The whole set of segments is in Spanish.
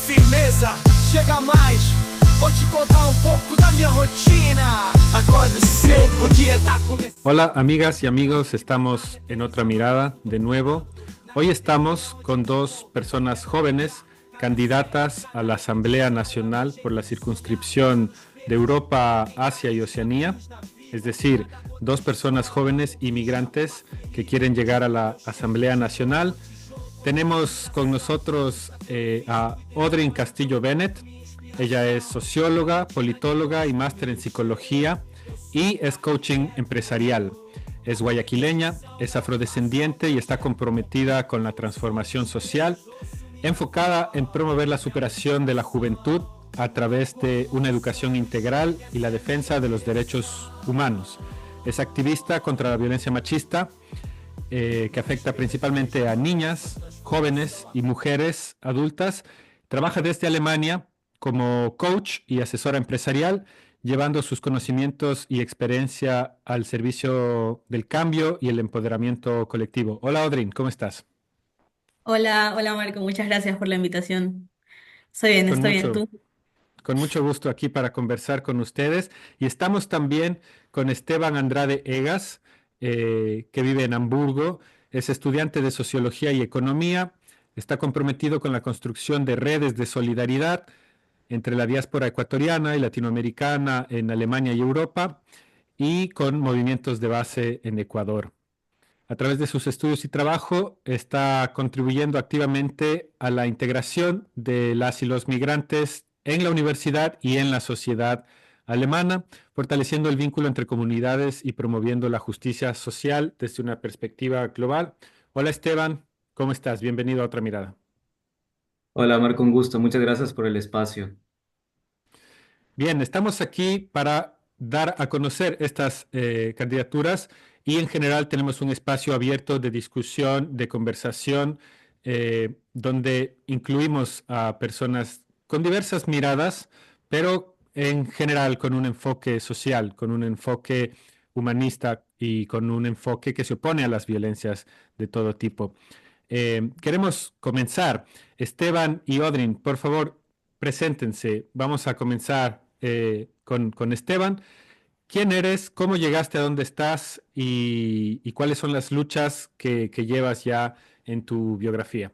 firmeza. Chega mais, vou te contar pouco da minha rotina. Acordo cedo, o dia tá começando. Hola amigas y amigos, estamos en otra mirada de nuevo. Hoy estamos con dos personas jóvenes, candidatas a la Asamblea Nacional por la circunscripción de Europa, Asia y Oceanía, es decir, dos personas jóvenes inmigrantes que quieren llegar a la Asamblea Nacional. Tenemos con nosotros a Audrey Castillo Bennett. Ella es socióloga, politóloga y máster en psicología y es coaching empresarial. Es guayaquileña, es afrodescendiente y está comprometida con la transformación social, enfocada en promover la superación de la juventud a través de una educación integral y la defensa de los derechos humanos. Es activista contra la violencia machista, que afecta principalmente a niñas, jóvenes y mujeres adultas. Trabaja desde Alemania como coach y asesora empresarial, llevando sus conocimientos y experiencia al servicio del cambio y el empoderamiento colectivo. Hola, Audrey, ¿cómo estás? Hola, hola Marco, muchas gracias por la invitación. Con Estoy bien, mucho, ¿tú? con mucho gusto aquí para conversar con ustedes. Y estamos también con Esteban Andrade Egas, que vive en Hamburgo. Es estudiante de Sociología y Economía. Está comprometido con la construcción de redes de solidaridad entre la diáspora ecuatoriana y latinoamericana en Alemania y Europa y con movimientos de base en Ecuador. A través de sus estudios y trabajo está contribuyendo activamente a la integración de las y los migrantes en la universidad y en la sociedad alemana, fortaleciendo el vínculo entre comunidades y promoviendo la justicia social desde una perspectiva global. Hola Esteban, ¿cómo estás? Bienvenido a Otra Mirada. Hola, Marco, un gusto. Muchas gracias por el espacio. Bien, estamos aquí para dar a conocer estas candidaturas y en general tenemos un espacio abierto de discusión, de conversación, donde incluimos a personas con diversas miradas, pero en general con un enfoque social, con un enfoque humanista y con un enfoque que se opone a las violencias de todo tipo. Queremos comenzar. Esteban y Odrin, por favor, preséntense. Vamos a comenzar con Esteban. ¿Quién eres? ¿Cómo llegaste a donde estás? Y cuáles son las luchas que llevas ya en tu biografía?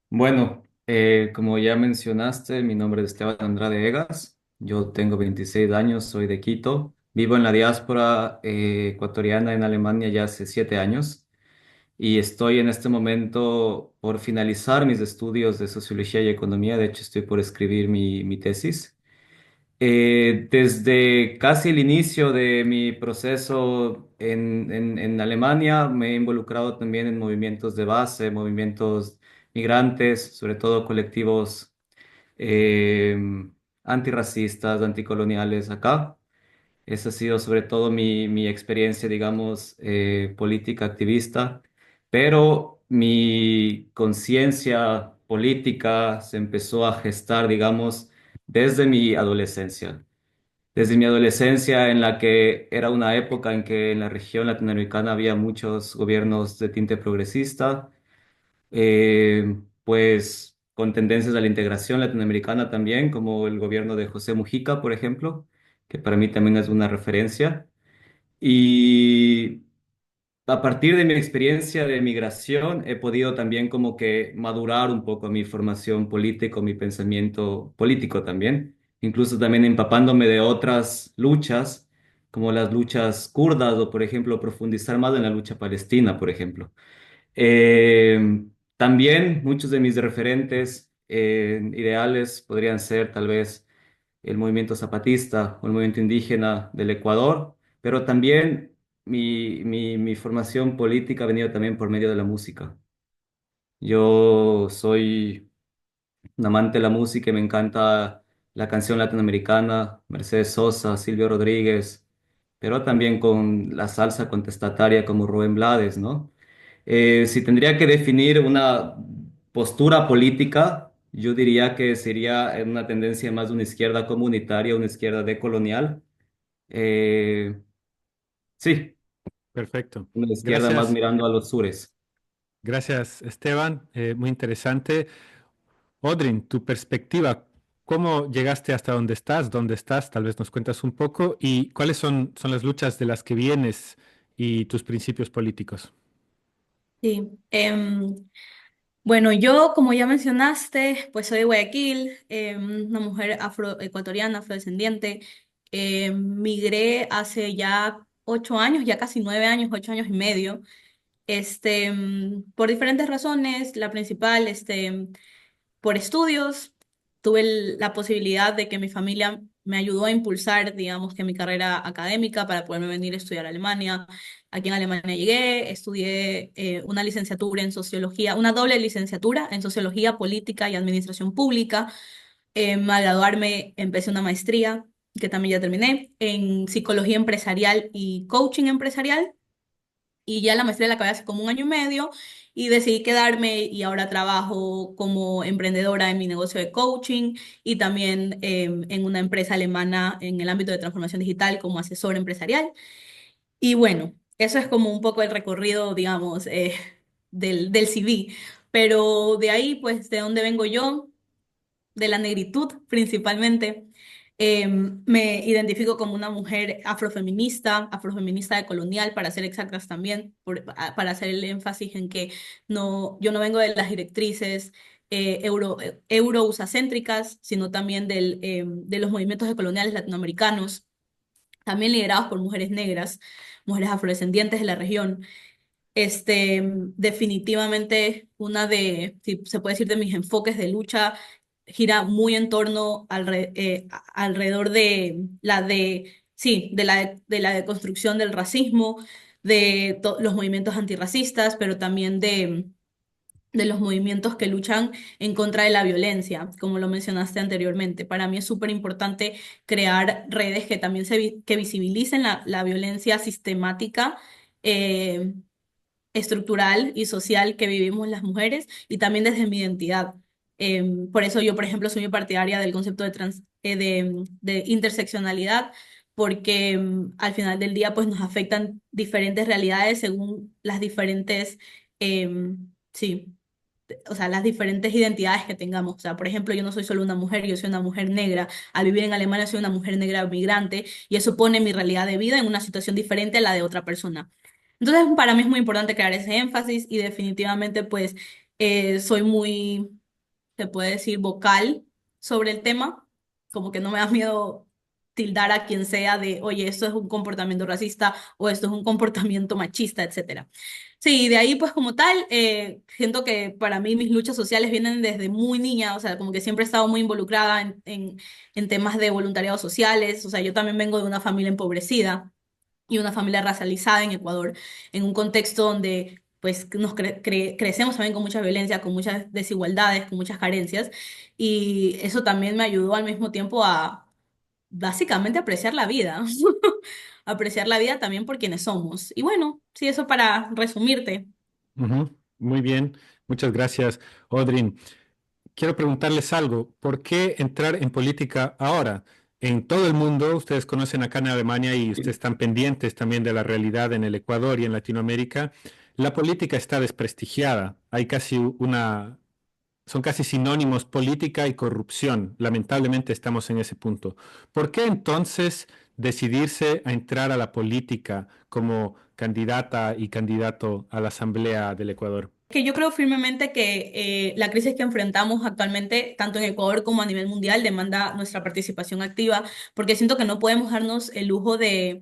Bueno, como ya mencionaste, mi nombre es Esteban Andrade Egas. Yo tengo 26 años, soy de Quito. Vivo en la diáspora ecuatoriana en Alemania ya hace 7 años y estoy en este momento por finalizar mis estudios de sociología y economía. De hecho, estoy por escribir mi tesis. Desde casi el inicio de mi proceso en Alemania, me he involucrado también en movimientos de base, movimientos migrantes, sobre todo colectivos eh, antirracistas, anticoloniales acá. Esa ha sido sobre todo mi experiencia, digamos, política activista, pero mi conciencia política se empezó a gestar, digamos, desde mi adolescencia. Desde mi adolescencia, en la que era una época en que en la región latinoamericana había muchos gobiernos de tinte progresista, pues con tendencias a la integración latinoamericana también, como el gobierno de José Mujica, por ejemplo, que para mí también es una referencia. Y a partir de mi experiencia de migración, he podido también como que madurar un poco mi formación política, mi pensamiento político también, incluso también empapándome de otras luchas, como las luchas kurdas o, por ejemplo, profundizar más en la lucha palestina, por ejemplo. También muchos de mis referentes ideales podrían ser tal vez el movimiento zapatista o el movimiento indígena del Ecuador, pero también mi formación política ha venido también por medio de la música. Yo soy un amante de la música y me encanta la canción latinoamericana, Mercedes Sosa, Silvio Rodríguez, pero también con la salsa contestataria como Rubén Blades, ¿no? Si tendría que definir una postura política, yo diría que sería una tendencia más de una izquierda comunitaria, una izquierda decolonial. Eh, sí, Perfecto. una izquierda más Gracias. mirando a los sures. Gracias, Esteban. Muy interesante. Odrin, tu perspectiva, ¿cómo llegaste hasta donde estás? ¿Dónde estás? Tal vez nos cuentas un poco y cuáles son las luchas de las que vienes y tus principios políticos. Sí. Bueno, yo, como ya mencionaste, pues soy de Guayaquil, una mujer afroecuatoriana, afrodescendiente. Migré hace ya 8 años, ya casi 9 años, 8 años y medio, por diferentes razones. La principal, por estudios. Tuve la posibilidad de que mi familia me ayudó a impulsar, digamos, que mi carrera académica para poderme venir a estudiar a Alemania. Aquí en Alemania llegué, estudié una licenciatura en sociología, una doble licenciatura en sociología política y administración pública. Al graduarme empecé una maestría, que también ya terminé, en psicología empresarial y coaching empresarial, y ya la maestría la acabé hace como un año y medio y decidí quedarme y ahora trabajo como emprendedora en mi negocio de coaching y también en una empresa alemana en el ámbito de transformación digital como asesor empresarial. Y bueno, eso es como un poco el recorrido, digamos, del CV. Pero de ahí, pues, de dónde vengo yo, de la negritud principalmente. Me identifico como una mujer afrofeminista, afrofeminista decolonial, para ser exactas también, para hacer el énfasis en que no, yo no vengo de las directrices eurousacéntricas, sino también de los movimientos decoloniales latinoamericanos, también liderados por mujeres negras, mujeres afrodescendientes de la región. Definitivamente si se puede decir, de mis enfoques de lucha gira muy en torno alrededor de la deconstrucción del racismo, de los movimientos antirracistas, pero también de los movimientos que luchan en contra de la violencia, como lo mencionaste anteriormente. Para mí es súper importante crear redes que también que visibilicen la violencia sistemática, eh, estructural y social que vivimos las mujeres, y también desde mi identidad. Por eso yo, por ejemplo, soy muy partidaria del concepto de interseccionalidad, porque al final del día pues nos afectan diferentes realidades según las diferentes, sí, o sea, las diferentes identidades que tengamos. O sea, por ejemplo, yo no soy solo una mujer, yo soy una mujer negra. Al vivir en Alemania soy una mujer negra migrante y eso pone mi realidad de vida en una situación diferente a la de otra persona. Entonces, para mí es muy importante crear ese énfasis y definitivamente, pues, soy muy, se puede decir, vocal sobre el tema, como que no me da miedo tildar a quien sea de, oye, esto es un comportamiento racista o esto es un comportamiento machista, etcétera. Sí, de ahí, pues, como tal, siento que para mí mis luchas sociales vienen desde muy niña, o sea, como que siempre he estado muy involucrada en temas de voluntariado sociales. O sea, yo también vengo de una familia empobrecida y una familia racializada en Ecuador, en un contexto donde pues crecemos también con mucha violencia, con muchas desigualdades, con muchas carencias, y eso también me ayudó al mismo tiempo a básicamente apreciar la vida, apreciar la vida también por quienes somos. Y bueno, sí, eso para resumirte. Ujú. Muy bien, muchas gracias, Odrin. Quiero preguntarles algo. ¿Por qué entrar en política ahora? En todo el mundo, ustedes conocen acá en Alemania y ustedes están pendientes también de la realidad en el Ecuador y en Latinoamérica, la política está desprestigiada. Hay casi son casi sinónimos política y corrupción. Lamentablemente estamos en ese punto. ¿Por qué entonces decidirse a entrar a la política como candidata y candidato a la Asamblea del Ecuador? Que yo creo firmemente que la crisis que enfrentamos actualmente, tanto en Ecuador como a nivel mundial, demanda nuestra participación activa, porque siento que no podemos darnos el lujo de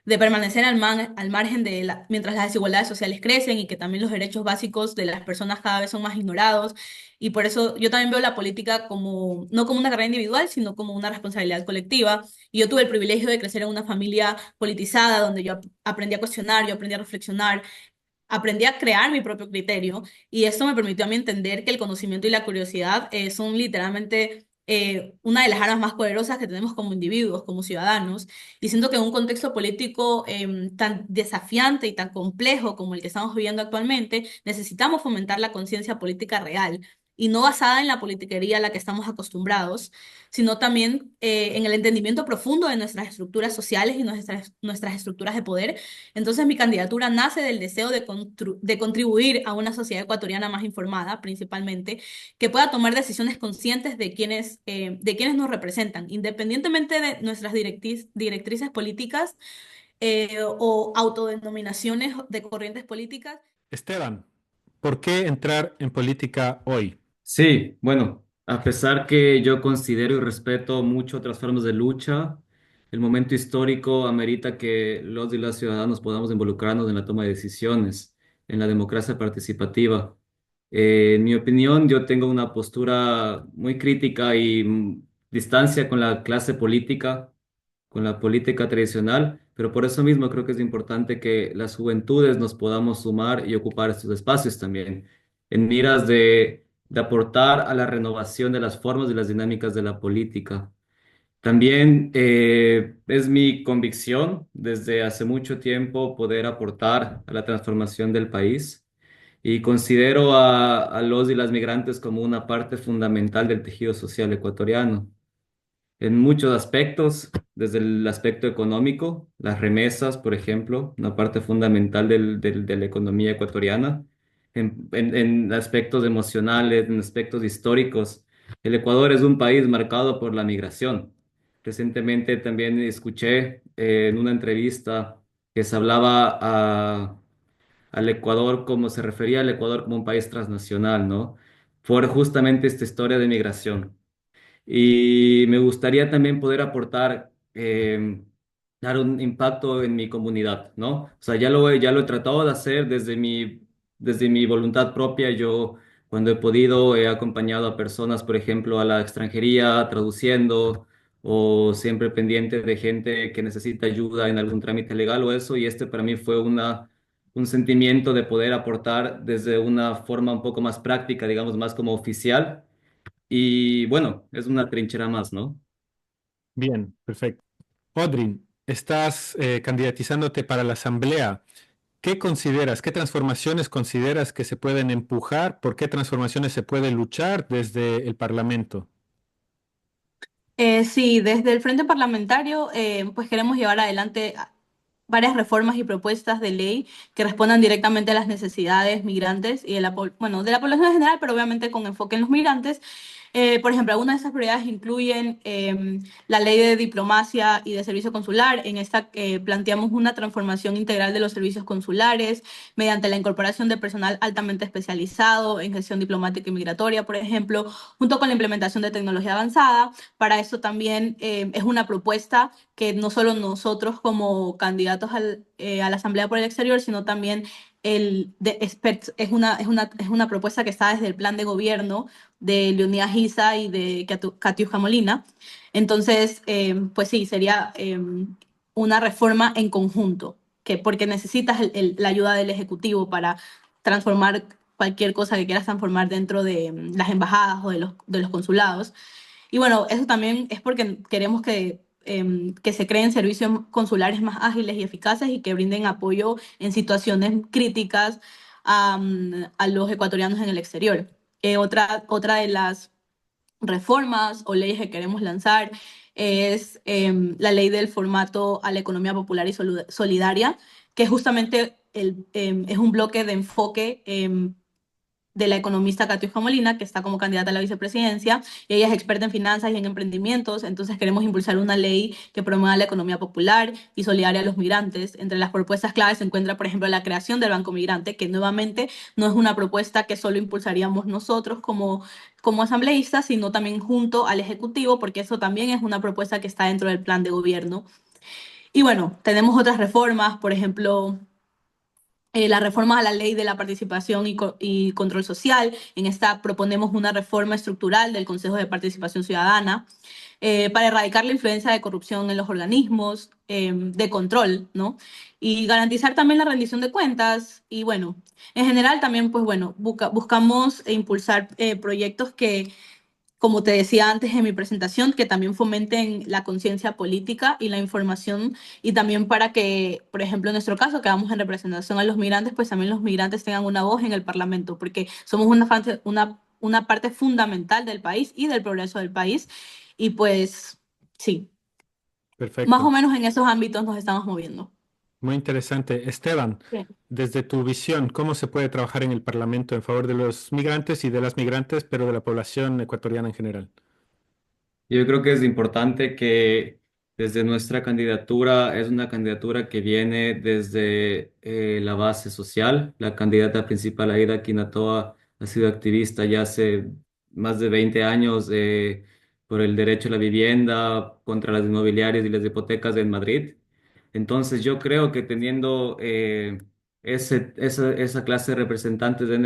permanecer al margen mientras las desigualdades sociales crecen y que también los derechos básicos de las personas cada vez son más ignorados. Y por eso yo también veo la política como, no como una carrera individual, sino como una responsabilidad colectiva. Y yo tuve el privilegio de crecer en una familia politizada, donde yo aprendí a cuestionar, yo aprendí a reflexionar, aprendí a crear mi propio criterio, y esto me permitió a mí entender que el conocimiento y la curiosidad son literalmente una de las armas más poderosas que tenemos como individuos, como ciudadanos. Y siento que en un contexto político tan desafiante y tan complejo como el que estamos viviendo actualmente, necesitamos fomentar la conciencia política real. y no basada en la politiquería a la que estamos acostumbrados, sino también en el entendimiento profundo de nuestras estructuras sociales y nuestras estructuras de poder. Entonces mi candidatura nace del deseo de contribuir a una sociedad ecuatoriana más informada, principalmente, que pueda tomar decisiones conscientes de quienes nos representan, independientemente de nuestras directrices políticas o autodenominaciones de corrientes políticas. Esteban, ¿por qué entrar en política hoy? Sí, bueno, a pesar que yo considero y respeto mucho otras formas de lucha, el momento histórico amerita que los y las ciudadanos podamos involucrarnos en la toma de decisiones, en la democracia participativa. En mi opinión, yo tengo una postura muy crítica y distancia con la clase política, con la política tradicional, pero por eso mismo creo que es importante que las juventudes nos podamos sumar y ocupar estos espacios también, en miras de aportar a la renovación de las formas y las dinámicas de la política. También es mi convicción desde hace mucho tiempo poder aportar a la transformación del país y considero a los y las migrantes como una parte fundamental del tejido social ecuatoriano en muchos aspectos, desde el aspecto económico, las remesas, por ejemplo, una parte fundamental de la economía ecuatoriana, en aspectos emocionales, en aspectos históricos. El Ecuador es un país marcado por la migración. Recientemente también escuché en una entrevista que se hablaba al Ecuador como se refería al Ecuador como un país transnacional, ¿no? Por justamente esta historia de migración. Y me gustaría también poder aportar, dar un impacto en mi comunidad, ¿no? O sea, ya lo he tratado de hacer desde mi voluntad propia. Yo, cuando he podido, he acompañado a personas, por ejemplo, a la extranjería, traduciendo, o siempre pendiente de gente que necesita ayuda en algún trámite legal o eso. Y este para mí fue un sentimiento de poder aportar desde una forma un poco más práctica, digamos, más como oficial y bueno, es una trinchera más, ¿no? Bien, perfecto. Odrin, estás candidatizándote para la asamblea. ¿Qué consideras, qué transformaciones consideras que se pueden empujar? ¿Por qué transformaciones se puede luchar desde el Parlamento? Sí, desde el Frente Parlamentario, pues queremos llevar adelante varias reformas y propuestas de ley que respondan directamente a las necesidades migrantes y de bueno, de la población en general, pero obviamente con enfoque en los migrantes. Por ejemplo, algunas de esas prioridades incluyen la ley de diplomacia y de servicio consular. En esta planteamos una transformación integral de los servicios consulares mediante la incorporación de personal altamente especializado en gestión diplomática y migratoria, por ejemplo, junto con la implementación de tecnología avanzada. Para eso también es una propuesta que no solo nosotros como candidatos a la Asamblea por el Exterior, sino también el de experts, es una propuesta que está desde el plan de gobierno de Leonidas Giza y de Katiuska Molina. Entonces, pues sí, sería una reforma en conjunto, porque necesitas la ayuda del Ejecutivo para transformar cualquier cosa que quieras transformar dentro de las embajadas o de los consulados. Y bueno, eso también es porque queremos que se creen servicios consulares más ágiles y eficaces y que brinden apoyo en situaciones críticas a los ecuatorianos en el exterior. Otra de las reformas o leyes que queremos lanzar es la ley del formato a la economía popular y solidaria, que justamente es un bloque de enfoque de la economista Katiuska Molina, que está como candidata a la vicepresidencia, y ella es experta en finanzas y en emprendimientos. Entonces queremos impulsar una ley que promueva la economía popular y solidaria a los migrantes. Entre las propuestas claves se encuentra, por ejemplo, la creación del Banco Migrante, que nuevamente no es una propuesta que solo impulsaríamos nosotros como asambleístas, sino también junto al Ejecutivo, porque eso también es una propuesta que está dentro del plan de gobierno. Y bueno, tenemos otras reformas, por ejemplo, la reforma a la ley de la participación y control social. En esta proponemos una reforma estructural del Consejo de Participación Ciudadana para erradicar la influencia de corrupción en los organismos de control, ¿no? Y garantizar también la rendición de cuentas. Y bueno, en general también, pues bueno, buscamos impulsar proyectos que, como te decía antes en mi presentación, que también fomenten la conciencia política y la información, y también para que, por ejemplo, en nuestro caso, que vamos en representación a los migrantes, pues también los migrantes tengan una voz en el Parlamento, porque somos una una parte fundamental del país y del progreso del país. Y pues sí, más o Perfecto. menos en esos ámbitos nos estamos moviendo. Muy interesante. Esteban, Sí. desde tu visión, ¿cómo se puede trabajar en el Parlamento en favor de los migrantes y de las migrantes, pero de la población ecuatoriana en general? Yo creo que es importante que desde nuestra candidatura, es una candidatura que viene desde la base social. La candidata principal, Aida Quinatoa, ha sido activista ya hace más de 20 años por el derecho a la vivienda, contra las inmobiliarias y las hipotecas en Madrid. Entonces yo creo que teniendo esa clase de representantes en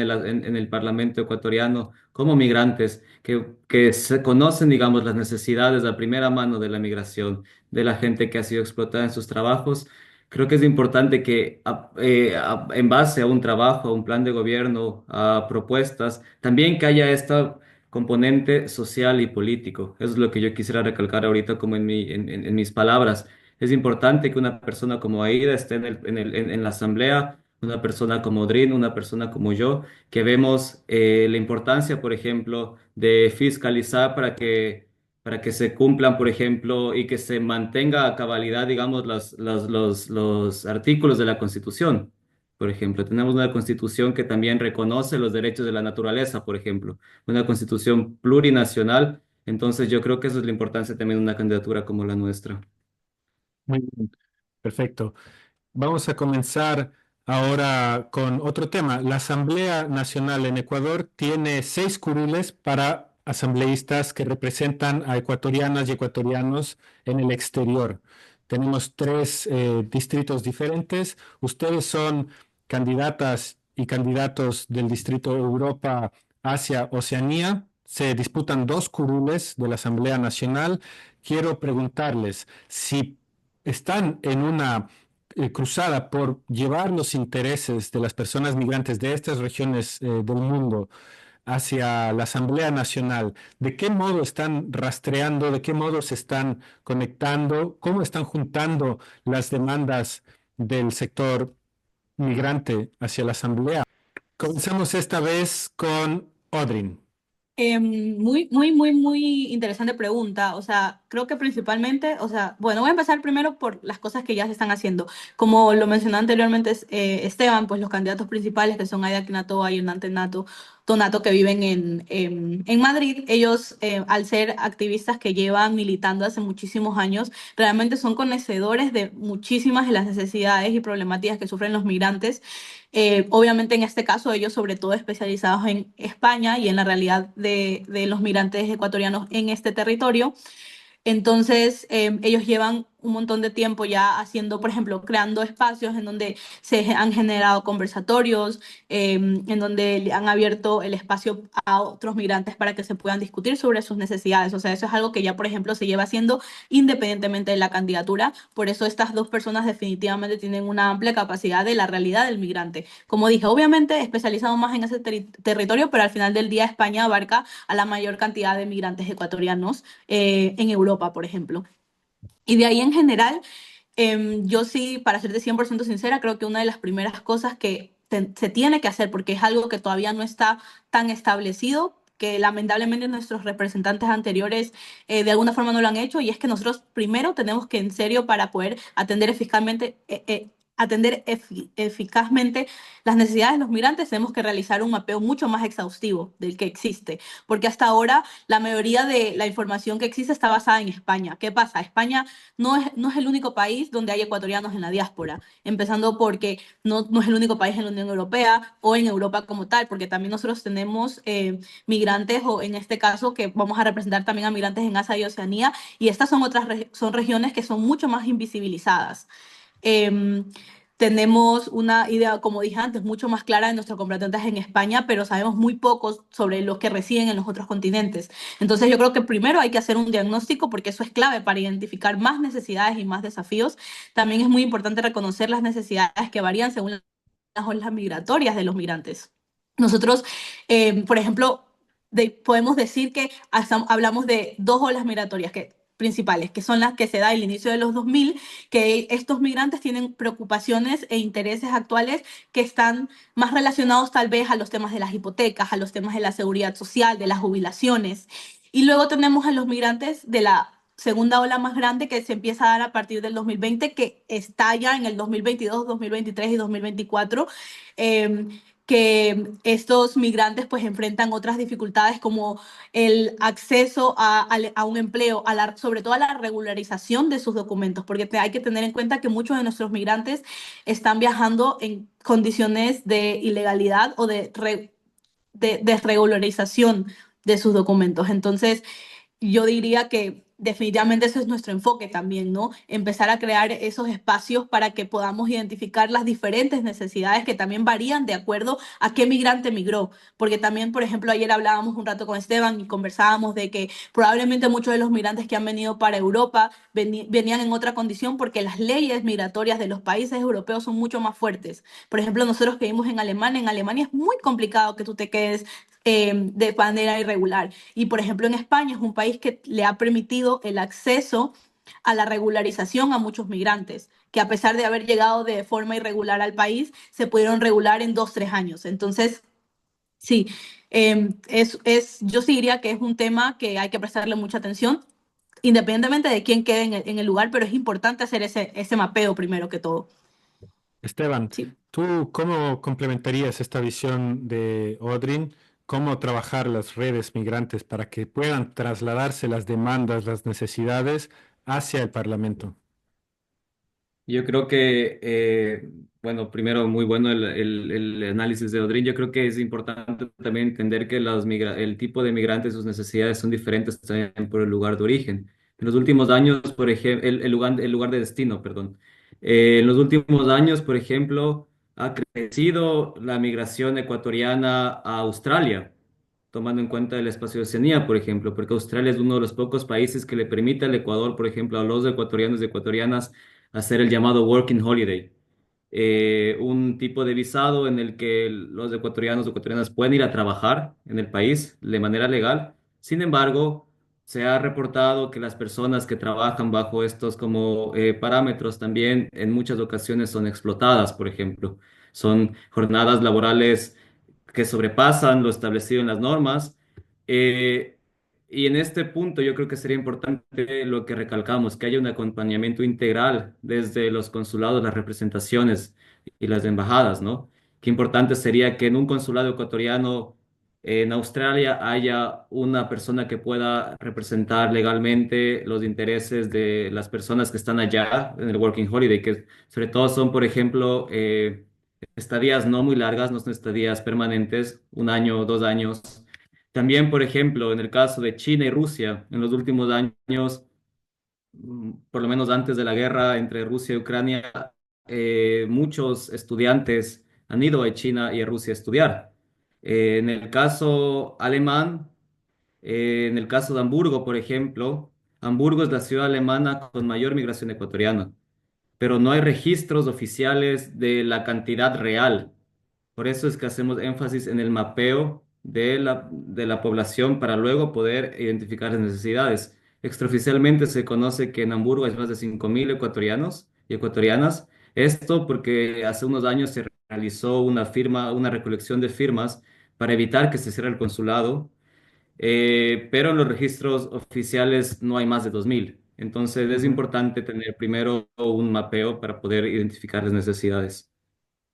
el Parlamento ecuatoriano como migrantes, que se conocen, digamos, las necesidades a primera mano de la migración, de la gente que ha sido explotada en sus trabajos. Creo que es importante que en base a un trabajo, a un plan de gobierno, a propuestas, también que haya esta componente social y político. Eso es lo que yo quisiera recalcar ahorita como en mis palabras. Es importante que una persona como Aida esté en la asamblea, una persona como Drin, una persona como yo, que vemos la importancia, por ejemplo, de fiscalizar para que se cumplan, por ejemplo, y que se mantenga a cabalidad, digamos, los artículos de la Constitución. Por ejemplo, tenemos una Constitución que también reconoce los derechos de la naturaleza, por ejemplo, una Constitución plurinacional. Entonces, yo creo que eso es la importancia también de una candidatura como la nuestra. Muy bien, perfecto. Vamos a comenzar ahora con otro tema. La Asamblea Nacional en Ecuador tiene 6 curules para asambleístas que representan a ecuatorianas y ecuatorianos en el exterior. Tenemos 3 distritos diferentes. Ustedes son candidatas y candidatos del distrito Europa, Asia, Oceanía. Se disputan 2 curules de la Asamblea Nacional. Quiero preguntarles si están en una cruzada por llevar los intereses de las personas migrantes de estas regiones del mundo hacia la Asamblea Nacional. ¿De qué modo están rastreando, de qué modo se están conectando, cómo están juntando las demandas del sector migrante hacia la Asamblea? Comenzamos esta vez con Odrin. Muy interesante pregunta. O sea, creo que principalmente, o sea, bueno, voy a empezar primero por las cosas que ya se están haciendo. Como lo mencionó anteriormente Esteban, pues los candidatos principales que son Aida Quinatoa y Hernán Donato, que viven en Madrid, ellos, al ser activistas que llevan militando hace muchísimos años, realmente son conocedores de muchísimas de las necesidades y problemáticas que sufren los migrantes. Obviamente en este caso ellos sobre todo especializados en España y en la realidad de los migrantes ecuatorianos en este territorio. Entonces, ellos llevan un montón de tiempo ya haciendo, por ejemplo, creando espacios en donde se han generado conversatorios, en donde le han abierto el espacio a otros migrantes para que se puedan discutir sobre sus necesidades. O sea, eso es algo que ya, por ejemplo, se lleva haciendo independientemente de la candidatura. Por eso estas dos personas definitivamente tienen una amplia capacidad de la realidad del migrante. Como dije, obviamente especializado más en ese territorio, pero al final del día España abarca a la mayor cantidad de migrantes ecuatorianos en Europa, por ejemplo. Y de ahí en general, yo sí, para serte 100% sincera, creo que una de las primeras cosas que se tiene que hacer, porque es algo que todavía no está tan establecido, que lamentablemente nuestros representantes anteriores de alguna forma no lo han hecho, y es que nosotros primero tenemos que, en serio, para poder atender eficazmente las necesidades de los migrantes, tenemos que realizar un mapeo mucho más exhaustivo del que existe, porque hasta ahora la mayoría de la información que existe está basada en España. ¿Qué pasa? España no es el único país donde hay ecuatorianos en la diáspora, empezando porque no es el único país en la Unión Europea o en Europa como tal, porque también nosotros tenemos migrantes, o en este caso que vamos a representar también a migrantes en Asia y Oceanía, y estas son son regiones que son mucho más invisibilizadas. Eh, Tenemos una idea, como dije antes, mucho más clara de nuestros compatriotas en España, pero sabemos muy poco sobre los que residen en los otros continentes. Entonces yo creo que primero hay que hacer un diagnóstico porque eso es clave para identificar más necesidades y más desafíos. También es muy importante reconocer las necesidades que varían según las olas migratorias de los migrantes. Nosotros, por ejemplo, podemos decir que hablamos de 2 olas migratorias, que principales, que son las que se da al inicio de los 2000, que estos migrantes tienen preocupaciones e intereses actuales que están más relacionados tal vez a los temas de las hipotecas, a los temas de la seguridad social, de las jubilaciones. Y luego tenemos a los migrantes de la segunda ola más grande que se empieza a dar a partir del 2020, que estalla en el 2022, 2023 y 2024, que estos migrantes pues enfrentan otras dificultades como el acceso a un empleo, sobre todo a la regularización de sus documentos, porque hay que tener en cuenta que muchos de nuestros migrantes están viajando en condiciones de ilegalidad o de regularización de sus documentos. Entonces, yo diría que definitivamente ese es nuestro enfoque también, ¿no? Empezar a crear esos espacios para que podamos identificar las diferentes necesidades que también varían de acuerdo a qué migrante migró. Porque también, por ejemplo, ayer hablábamos un rato con Esteban y conversábamos de que probablemente muchos de los migrantes que han venido para Europa venían en otra condición porque las leyes migratorias de los países europeos son mucho más fuertes. Por ejemplo, nosotros que vivimos en Alemania es muy complicado que tú te quedes de manera irregular. Y por ejemplo, en España es un país que le ha permitido el acceso a la regularización a muchos migrantes, que a pesar de haber llegado de forma irregular al país, se pudieron regular en 2, 3 años. Entonces, sí, yo sí diría que es un tema que hay que prestarle mucha atención, independientemente de quién quede en el lugar, pero es importante hacer ese mapeo primero que todo. Esteban, Sí. ¿tú cómo complementarías esta visión de Odrin? ¿Cómo trabajar las redes migrantes para que puedan trasladarse las demandas, las necesidades hacia el Parlamento? Yo creo que, bueno, primero, muy bueno el análisis de Odrín. Yo creo que es importante también entender que el tipo de migrantes, sus necesidades son diferentes también por el lugar de origen. En los últimos años, por ejemplo, el lugar de destino, perdón. En los últimos años, por ejemplo, ha crecido la migración ecuatoriana a Australia, tomando en cuenta el espacio de Oceanía, por ejemplo, porque Australia es uno de los pocos países que le permite al Ecuador, por ejemplo, a los ecuatorianos y ecuatorianas, hacer el llamado Working Holiday, un tipo de visado en el que los ecuatorianos o ecuatorianas pueden ir a trabajar en el país de manera legal. Sin embargo, se ha reportado que las personas que trabajan bajo estos como parámetros también en muchas ocasiones son explotadas, por ejemplo. Son jornadas laborales que sobrepasan lo establecido en las normas. eh, y en este punto yo creo que sería importante lo que recalcamos, que haya un acompañamiento integral desde los consulados, las representaciones y las embajadas, ¿no? Qué importante sería que en un consulado ecuatoriano en Australia haya una persona que pueda representar legalmente los intereses de las personas que están allá en el Working Holiday, que sobre todo son, por ejemplo, estadías no muy largas, no son estadías permanentes, 1 año, 2 años. También, por ejemplo, en el caso de China y Rusia, en los últimos años, por lo menos antes de la guerra entre Rusia y Ucrania, muchos estudiantes han ido a China y a Rusia a estudiar. En el caso alemán, en el caso de Hamburgo, por ejemplo, Hamburgo es la ciudad alemana con mayor migración ecuatoriana, pero no hay registros oficiales de la cantidad real. Por eso es que hacemos énfasis en el mapeo de la población para luego poder identificar las necesidades. Extraoficialmente se conoce que en Hamburgo hay más de 5.000 ecuatorianos y ecuatorianas. Esto porque hace unos años se realizó una recolección de firmas para evitar que se cierre el consulado, pero en los registros oficiales no hay más de 2.000. Entonces es Ujú. importante tener primero un mapeo para poder identificar las necesidades.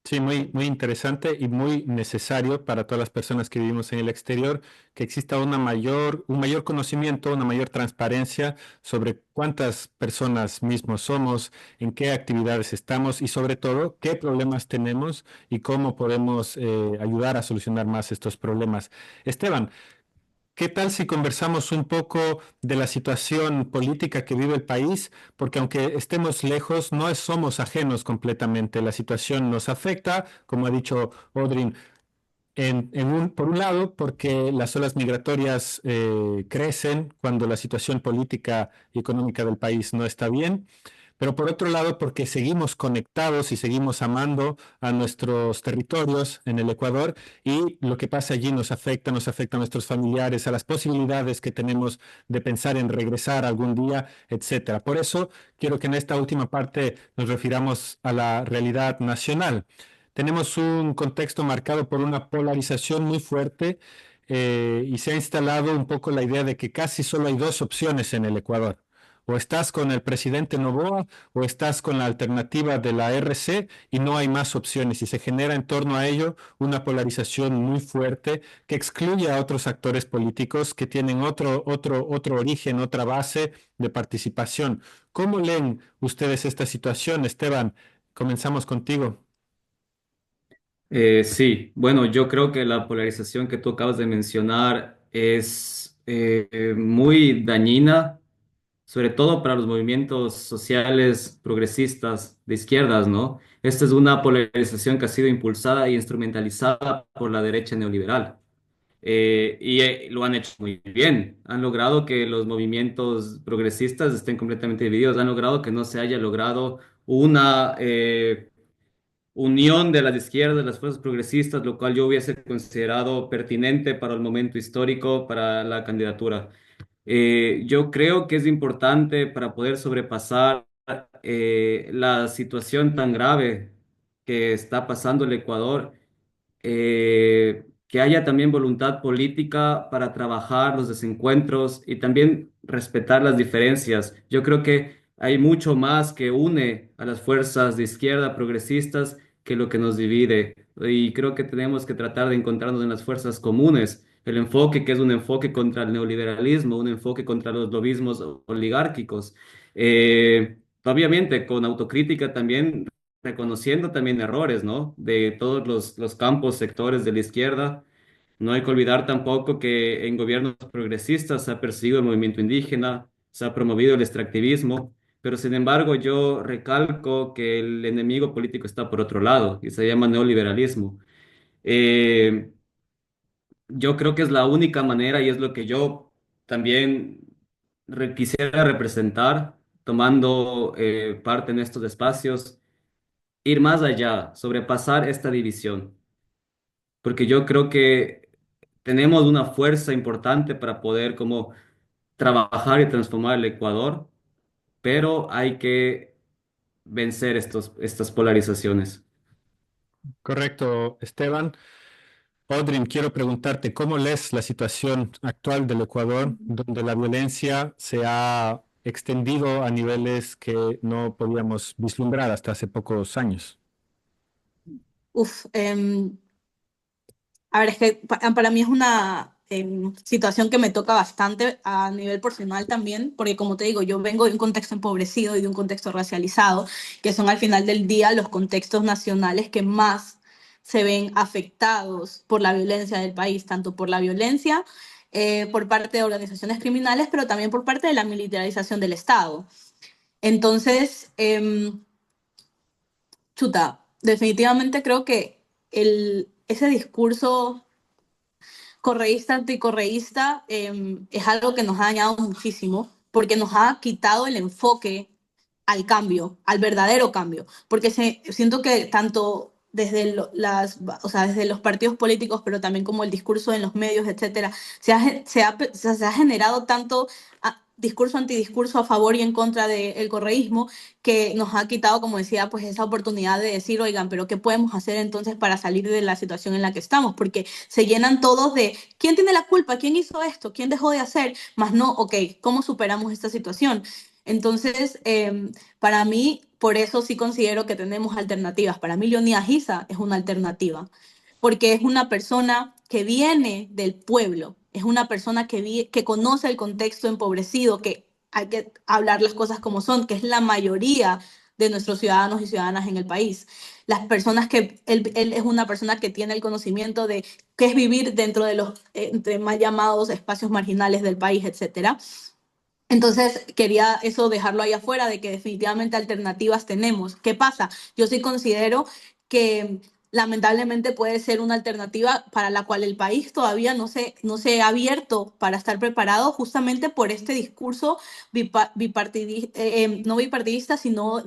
Sí, muy, muy interesante y muy necesario para todas las personas que vivimos en el exterior, que exista un mayor conocimiento, una mayor transparencia sobre cuántas personas mismos somos, en qué actividades estamos y sobre todo qué problemas tenemos y cómo podemos ayudar a solucionar más estos problemas. Esteban, ¿qué tal si conversamos un poco de la situación política que vive el país? Porque aunque estemos lejos, somos ajenos completamente. La situación nos afecta, como ha dicho Odrin, por un lado, porque las olas migratorias crecen cuando la situación política y económica del país no está bien, pero por otro lado porque seguimos conectados y seguimos amando a nuestros territorios en el Ecuador y lo que pasa allí nos afecta a nuestros familiares, a las posibilidades que tenemos de pensar en regresar algún día, etcétera. Por eso quiero que en esta última parte nos refiramos a la realidad nacional. Tenemos un contexto marcado por una polarización muy fuerte y se ha instalado un poco la idea de que casi solo hay dos opciones en el Ecuador. O estás con el presidente Noboa o estás con la alternativa de la RC y no hay más opciones y se genera en torno a ello una polarización muy fuerte que excluye a otros actores políticos que tienen otro origen, otra base de participación. ¿Cómo leen ustedes esta situación, Esteban? Comenzamos contigo. Sí, bueno, yo creo que la polarización que tú acabas de mencionar es muy dañina, sobre todo para los movimientos sociales progresistas de izquierdas, ¿no? Esta es una polarización que ha sido impulsada e instrumentalizada por la derecha neoliberal. Lo han hecho muy bien. Han logrado que los movimientos progresistas estén completamente divididos. Han logrado que no se haya logrado una unión de las izquierdas, las fuerzas progresistas, lo cual yo hubiese considerado pertinente para el momento histórico, para la candidatura. Yo creo que es importante para poder sobrepasar la situación tan grave que está pasando el Ecuador, que haya también voluntad política para trabajar los desencuentros y también respetar las diferencias. Yo creo que hay mucho más que une a las fuerzas de izquierda progresistas que lo que nos divide. Y creo que tenemos que tratar de encontrarnos en las fuerzas comunes. El enfoque que es un enfoque contra el neoliberalismo, un enfoque contra los lobismos oligárquicos. Obviamente, con autocrítica también reconociendo también errores, ¿no? De todos los campos, sectores de la izquierda. No hay que olvidar tampoco que en gobiernos progresistas se ha perseguido el movimiento indígena, se ha promovido el extractivismo, pero sin embargo yo recalco que el enemigo político está por otro lado y se llama neoliberalismo. Eh, yo creo que es la única manera y es lo que yo también quisiera representar tomando parte en estos espacios, ir más allá, sobrepasar esta división, porque yo creo que tenemos una fuerza importante para poder como trabajar y transformar el Ecuador, pero hay que vencer estas polarizaciones. Correcto, Esteban. Odrin, quiero preguntarte, ¿cómo lees la situación actual del Ecuador, donde la violencia se ha extendido a niveles que no podíamos vislumbrar hasta hace pocos años? Uf, a ver, es que para mí es una situación que me toca bastante a nivel personal también, porque como te digo, yo vengo de un contexto empobrecido y de un contexto racializado, que son al final del día los contextos nacionales que más se ven afectados por la violencia del país, tanto por la violencia por parte de organizaciones criminales, pero también por parte de la militarización del Estado. Entonces, chuta, definitivamente creo que ese discurso correísta, anticorreísta, es algo que nos ha dañado muchísimo porque nos ha quitado el enfoque al cambio, al verdadero cambio, porque siento que tanto desde o sea, desde los partidos políticos, pero también como el discurso en los medios, etcétera, se ha generado tanto discurso antidiscurso a favor y en contra del correísmo que nos ha quitado, como decía, pues esa oportunidad de decir, oigan, pero ¿qué podemos hacer entonces para salir de la situación en la que estamos? Porque se llenan todos de quién tiene la culpa, quién hizo esto, quién dejó de hacer, más no, ok, ¿cómo superamos esta situación? Entonces, para mí, por eso sí considero que tenemos alternativas. Para mí, Leonidas Issa es una alternativa, porque es una persona que viene del pueblo, es una persona que conoce el contexto empobrecido, que hay que hablar las cosas como son, que es la mayoría de nuestros ciudadanos y ciudadanas en el país. Las personas que él es una persona que tiene el conocimiento de qué es vivir dentro de los entre mal llamados espacios marginales del país, etcétera. Entonces, quería eso dejarlo ahí afuera, de que definitivamente alternativas tenemos. ¿Qué pasa? Yo sí considero que lamentablemente puede ser una alternativa para la cual el país todavía no se ha abierto para estar preparado justamente por este discurso no bipartidista, sino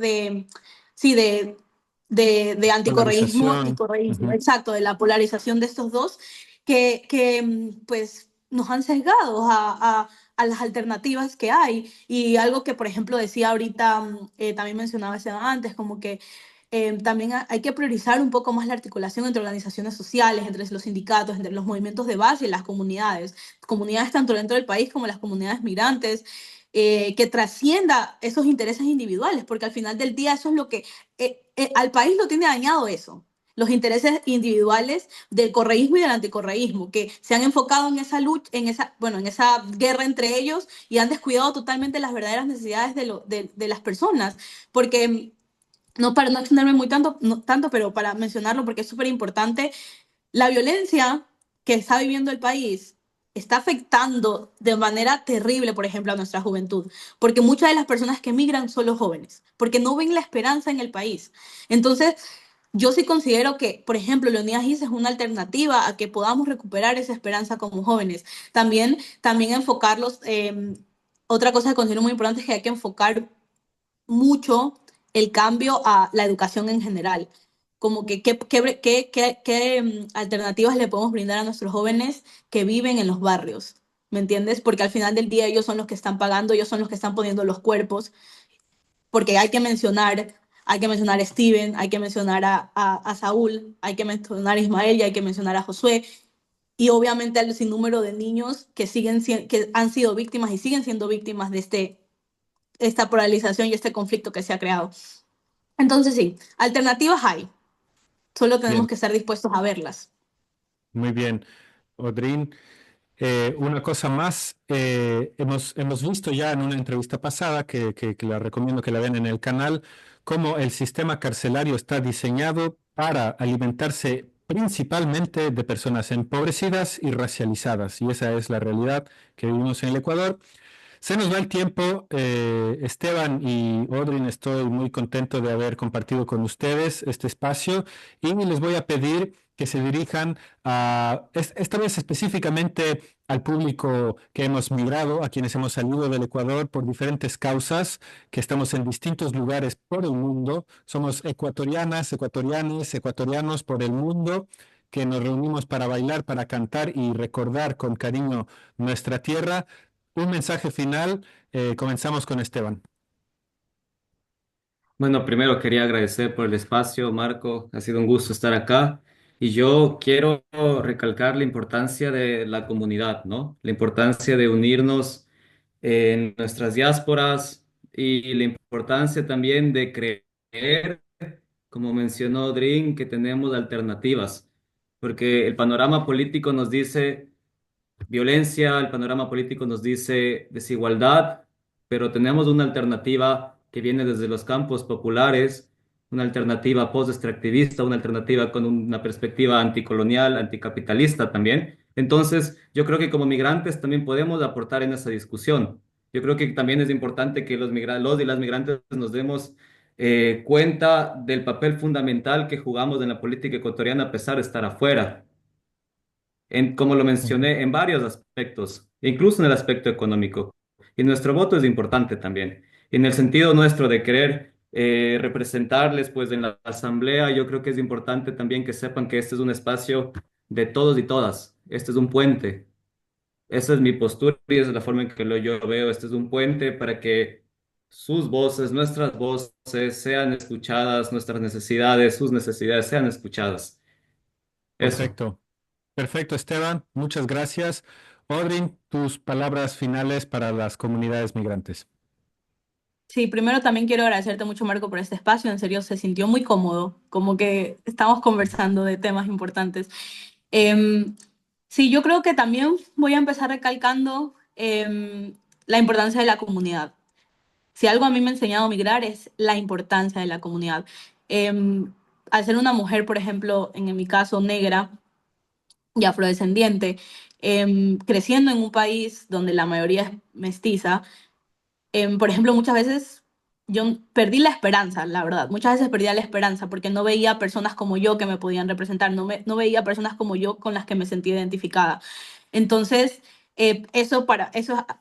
sí, de anticorreísmo y Polarización. correísmo, Ujú. exacto, de la polarización de estos dos, pues nos han sesgado a las alternativas que hay. Y algo que, por ejemplo, decía ahorita, también mencionaba Esteban antes, como que también hay que priorizar un poco más la articulación entre organizaciones sociales, entre los sindicatos, entre los movimientos de base y las comunidades tanto dentro del país como las comunidades migrantes, que trascienda esos intereses individuales, porque al final del día eso es lo que al país lo tiene dañado eso. Los intereses individuales del correísmo y del anticorreísmo, que se han enfocado en esa lucha, bueno, en esa guerra entre ellos y han descuidado totalmente las verdaderas necesidades de las personas. Porque no para no extenderme muy tanto, no, tanto, pero para mencionarlo porque es súper importante, la violencia que está viviendo el país está afectando de manera terrible, por ejemplo, a nuestra juventud, porque muchas de las personas que emigran son los jóvenes, porque no ven la esperanza en el país. Entonces, yo sí considero que, por ejemplo, Leonidas Gis es una alternativa a que podamos recuperar esa esperanza como jóvenes. También enfocarlos, otra cosa que considero muy importante es que hay que enfocar mucho el cambio a la educación en general. Como que qué alternativas le podemos brindar a nuestros jóvenes que viven en los barrios, ¿me entiendes? Porque al final del día ellos son los que están pagando, ellos son los que están poniendo los cuerpos, porque hay que mencionar a Steven, hay que mencionar a Saúl, hay que mencionar a Ismael y hay que mencionar a Josué, y obviamente al sinnúmero de niños que han sido víctimas y siguen siendo víctimas de esta polarización y este conflicto que se ha creado. Entonces sí, alternativas hay, solo tenemos Bien, que estar dispuestos a verlas. muy bien. Odrín, una cosa más, hemos visto ya en una entrevista pasada, que la recomiendo que la vean en el canal, cómo el sistema carcelario está diseñado para alimentarse principalmente de personas empobrecidas y racializadas. Y esa es la realidad que vivimos en el Ecuador. Se nos va el tiempo. Esteban y Odrin, estoy muy contento de haber compartido con ustedes este espacio y les voy a pedir que se dirijan esta vez específicamente al público que hemos migrado, a quienes hemos salido del Ecuador por diferentes causas, que estamos en distintos lugares por el mundo. Somos ecuatorianas, ecuatorianos, ecuatorianos por el mundo, que nos reunimos para bailar, para cantar y recordar con cariño nuestra tierra. Un mensaje final. Comenzamos con Esteban. Bueno, primero quería agradecer por el espacio, Marco. Ha sido un gusto estar acá. Y yo quiero recalcar la importancia de la comunidad, ¿no? La importancia de unirnos en nuestras diásporas y la importancia también de creer, como mencionó Drin, que tenemos alternativas. Porque el panorama político nos dice violencia, el panorama político nos dice desigualdad, pero tenemos una alternativa que viene desde los campos populares, una alternativa post-extractivista, una alternativa con una perspectiva anticolonial, anticapitalista también. Entonces, yo creo que como migrantes también podemos aportar en esa discusión. Yo creo que también es importante que los y las migrantes nos demos cuenta del papel fundamental que jugamos en la política ecuatoriana a pesar de estar afuera como lo Ujú. mencioné, en varios aspectos, incluso en el aspecto económico. Y nuestro voto es importante también. Y en el sentido nuestro de querer representarles, pues en la asamblea, yo creo que es importante también que sepan que este es un espacio de todos y todas. Este es un puente. Esa es mi postura y esa es la forma en que yo veo. Este es un puente para que sus voces, nuestras voces sean escuchadas, nuestras necesidades, sus necesidades sean escuchadas. Eso. Perfecto. Perfecto, Esteban. Muchas gracias. Odrin, tus palabras finales para las comunidades migrantes. Sí, primero también quiero agradecerte mucho, Marco, por este espacio. En serio, se sintió muy cómodo, como que estamos conversando de temas importantes. Em, sí, yo creo que también voy a empezar recalcando la importancia de la comunidad. Si algo a mí me ha enseñado a migrar es la importancia de la comunidad. Al ser una mujer, por ejemplo, en mi caso negra y afrodescendiente, creciendo en un país donde la mayoría es mestiza, por ejemplo, muchas veces yo perdí la esperanza, la verdad. Muchas veces perdía la esperanza porque no veía personas como yo que me podían representar, no veía personas como yo con las que me sentía identificada. Entonces,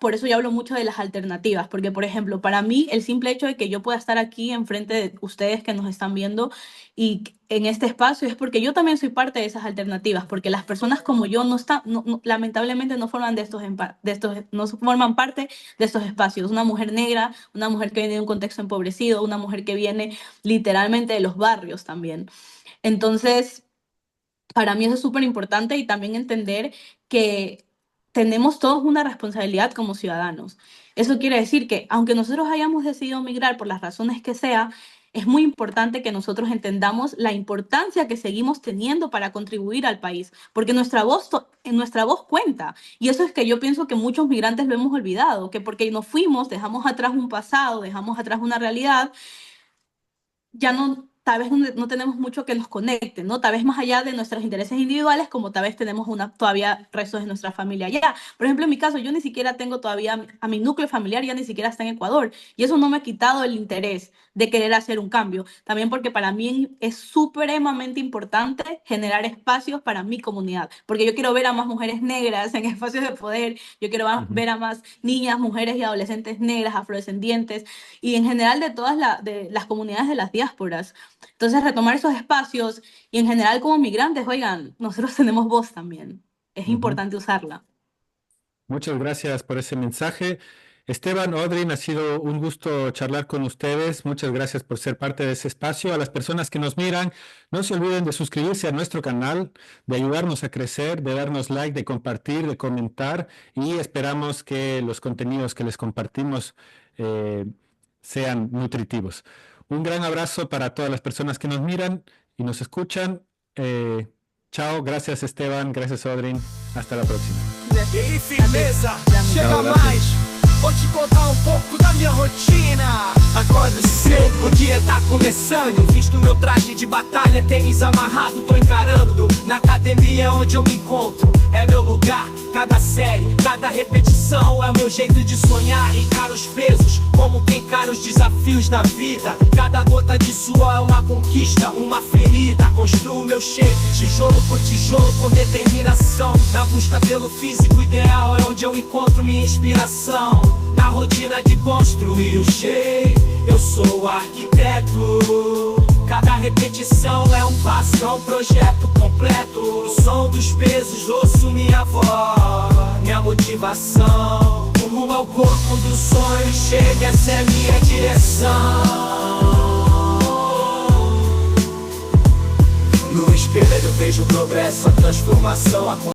por eso yo hablo mucho de las alternativas, porque, por ejemplo, para mí el simple hecho de que yo pueda estar aquí enfrente de ustedes que nos están viendo y en este espacio es porque yo también soy parte de esas alternativas, porque las personas como yo no están, lamentablemente no forman no forman parte de estos espacios. Una mujer negra, una mujer que viene de un contexto empobrecido, una mujer que viene literalmente de los barrios también. Entonces, para mí eso es súper importante y también entender que tenemos todos una responsabilidad como ciudadanos. Eso quiere decir que aunque nosotros hayamos decidido migrar por las razones que sea, es muy importante que nosotros entendamos la importancia que seguimos teniendo para contribuir al país, porque nuestra voz cuenta. Y eso es que yo pienso que muchos migrantes lo hemos olvidado, que porque nos fuimos, dejamos atrás un pasado, dejamos atrás una realidad, ya no, tal vez no tenemos mucho que nos conecte, ¿no? Tal vez más allá de nuestros intereses individuales, como tal vez tenemos todavía restos de nuestra familia allá. Por ejemplo, en mi caso, yo ni siquiera tengo todavía a mi núcleo familiar, ya ni siquiera está en Ecuador, y eso no me ha quitado el interés de querer hacer un cambio, también porque para mí es supremamente importante generar espacios para mi comunidad, porque yo quiero ver a más mujeres negras en espacios de poder, yo quiero ver a más niñas, mujeres y adolescentes negras, afrodescendientes, y en general de las comunidades de las diásporas. Entonces, retomar esos espacios y en general como migrantes, oigan, nosotros tenemos voz también. Es Ujú. importante usarla. Muchas gracias por ese mensaje. Esteban, Odrin, ha sido un gusto charlar con ustedes. Muchas gracias por ser parte de ese espacio. A las personas que nos miran, no se olviden de suscribirse a nuestro canal, de ayudarnos a crecer, de darnos like, de compartir, de comentar y esperamos que los contenidos que les compartimos eh, sean nutritivos. Un gran abrazo para todas las personas que nos miran y nos escuchan. Eh, Chao, gracias Esteban, gracias Odrin. Hasta la próxima. E aí, firmeza, chega Tchau, graças. mais. Vou te contar um pouco da minha rotina. Acordo cedo, o dia tá começando. Visto meu traje de batalha, tênis amarrado, tô encarando. Na academia é onde eu me encontro, é meu lugar. Cada série, cada repetição é o meu jeito de sonhar. Encaro os pesos, como quem encara os desafios da vida. Cada gota de suor é uma conquista, uma ferida. Construo meu shape, tijolo por tijolo, com determinação. Na busca pelo físico ideal é onde eu encontro minha inspiração. Na rotina de construir o shape, eu sou o arquiteto. Cada repetição é um passo, é um projeto completo. O som dos pesos, ouço minha voz, minha motivação. O rumo ao corpo do sonho chega, essa é minha direção. No espelho eu vejo o progresso, a transformação.